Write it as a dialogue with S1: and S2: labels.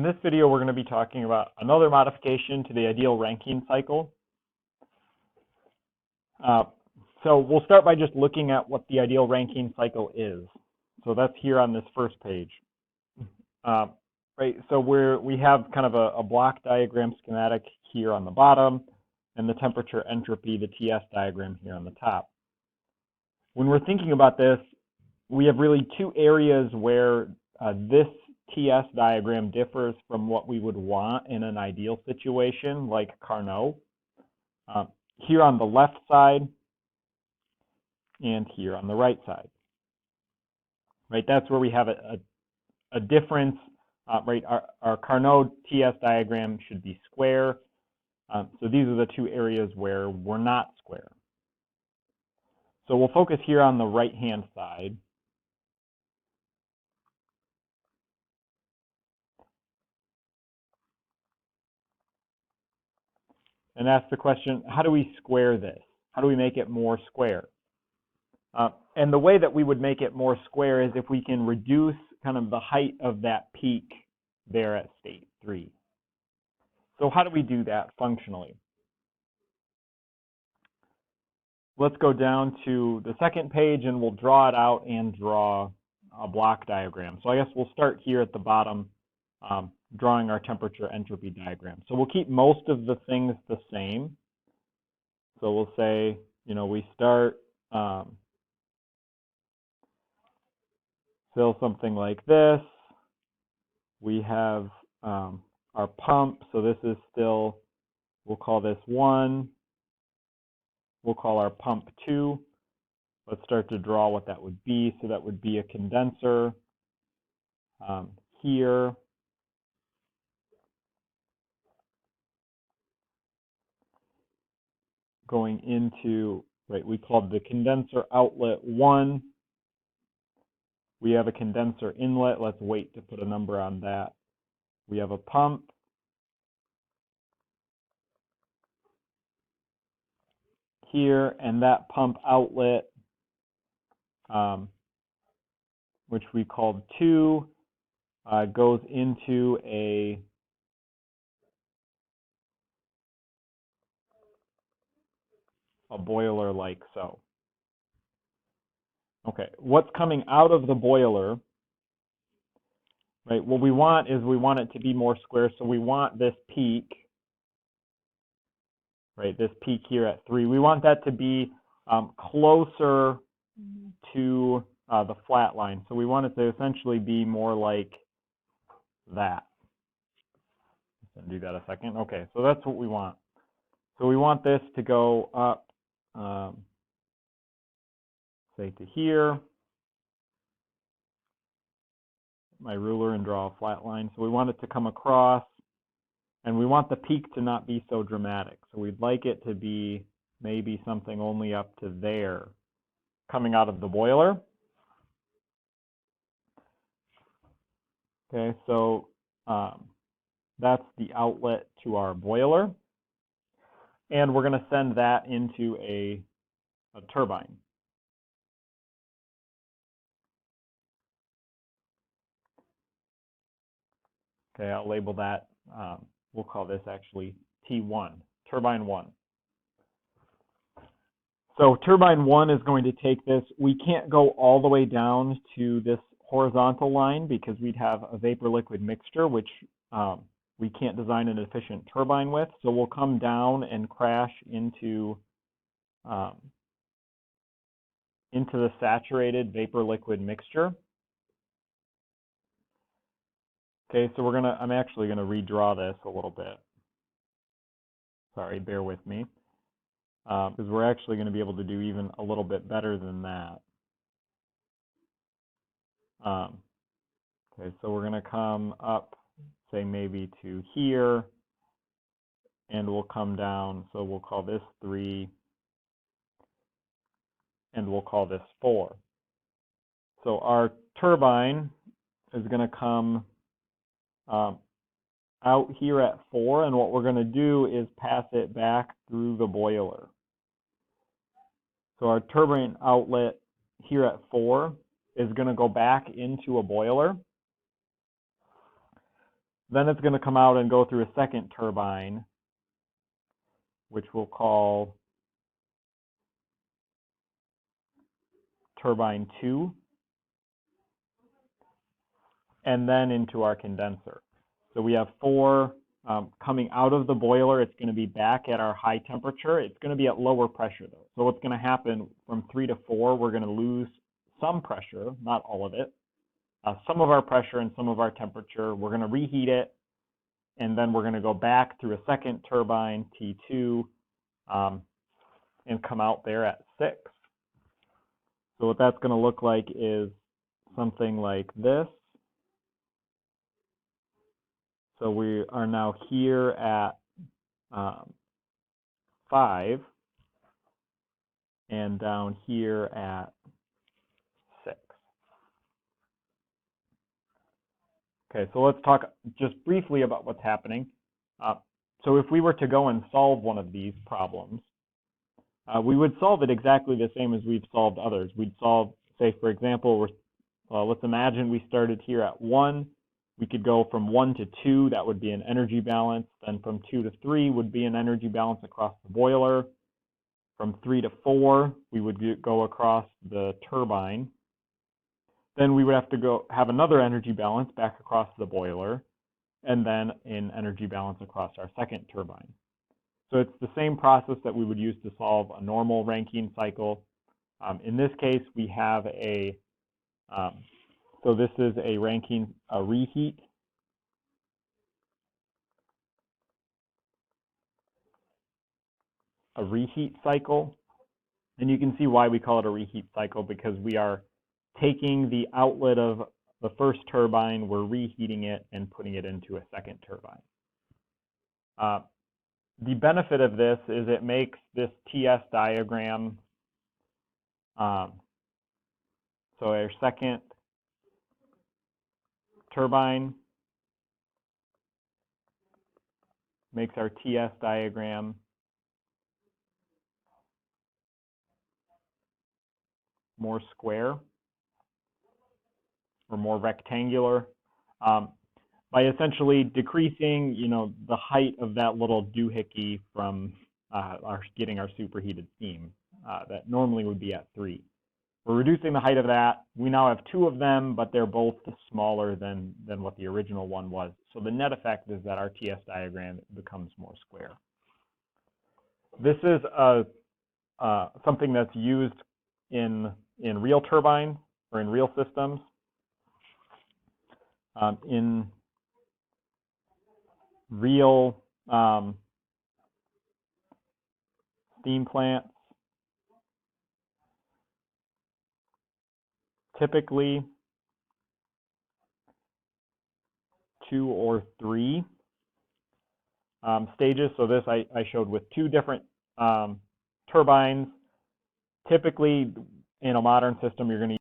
S1: In this video, we're going to be talking about another modification to the ideal Rankine cycle. So we'll start by just looking at what the ideal Rankine cycle is. So that's here on this first page. Right, so we have kind of a block diagram schematic here on the bottom, and the temperature entropy, the TS diagram here on the top. When we're thinking about this, we have really two areas where this TS diagram differs from what we would want in an ideal situation like Carnot. Here on the left side and here on the right side. Right, that's where we have a difference. Right, our Carnot TS diagram should be square. So these are the two areas where we're not square. So we'll focus here on the right-hand side. And ask the question, how do we square this? How do we make it more square? And the way that we would make it more square is if we can reduce kind of the height of that peak there at state 3. So how do we do that functionally? Let's go down to the second page and we'll draw it out and draw a block diagram. So I guess we'll start here at the bottom, drawing our temperature entropy diagram. So we'll keep most of the things the same. So we'll say, we start fill something like this. We have our pump, so this is still, we'll call this 1. We'll call our pump 2. Let's start to draw what that would be. So that would be a condenser here. Going into, right, we called the condenser outlet 1. We have a condenser inlet. Let's wait to put a number on that. We have a pump. Here, and that pump outlet, which we called 2, goes into a boiler like so. Okay, what's coming out of the boiler, right? What we want is we want it to be more square, so we want this peak, right? This peak here at 3, we want that to be closer to the flat line. So we want it to essentially be more like that. Let's do that a second. Okay, so that's what we want. So we want this to go up, say to here. My ruler and draw a flat line. So we want it to come across, and we want the peak to not be so dramatic. So we'd like it to be maybe something only up to there, coming out of the boiler. Okay, so that's the outlet to our boiler. And we're going to send that into a turbine. Okay, I'll label that, we'll call this actually T1, turbine 1. So turbine 1 is going to take this. We can't go all the way down to this horizontal line because we'd have a vapor-liquid mixture, which we can't design an efficient turbine with. So we'll come down and crash into the saturated vapor-liquid mixture. Okay, so I'm actually gonna redraw this a little bit. Sorry, bear with me. Because we're actually gonna be able to do even a little bit better than that. Okay, so we're gonna come up, say maybe to here, and we'll come down, so we'll call this 3, and we'll call this 4. So our turbine is gonna come out here at 4, and what we're going to do is pass it back through the boiler. So our turbine outlet here at 4 is going to go back into a boiler. Then it's going to come out and go through a second turbine, which we'll call turbine 2, and then into our condenser. So we have 4 coming out of the boiler. It's going to be back at our high temperature. It's going to be at lower pressure though. So what's going to happen from 3 to 4, we're going to lose some pressure, not all of it, some of our pressure and some of our temperature. We're going to reheat it, and then we're going to go back through a second turbine, T2, and come out there at 6. So what that's going to look like is something like this. So we are now here at 5 and down here at 6. Okay, so let's talk just briefly about what's happening. So if we were to go and solve one of these problems, we would solve it exactly the same as we've solved others. We'd solve, say, for example, let's imagine we started here at 1. We could go from 1 to 2, that would be an energy balance. Then from 2 to 3 would be an energy balance across the boiler. From 3 to 4, we would go across the turbine. Then we would have to have another energy balance back across the boiler, and then an energy balance across our second turbine. So it's the same process that we would use to solve a normal Rankine cycle. In this case, we have so this is a Rankine reheat. A reheat cycle. And you can see why we call it a reheat cycle, because we are taking the outlet of the first turbine, we're reheating it and putting it into a second turbine. The benefit of this is it makes this TS diagram, so our second turbine makes our TS diagram more square or more rectangular by essentially decreasing, the height of that little doohickey from getting our superheated steam that normally would be at 3. We're reducing the height of that. We now have 2 of them, but they're both smaller than what the original one was. So the net effect is that our TS diagram becomes more square. This is something that's used in real turbines or in real systems. In real steam plants, typically 2 or 3 stages. So this I showed with 2 different turbines. Typically, in a modern system, you're going to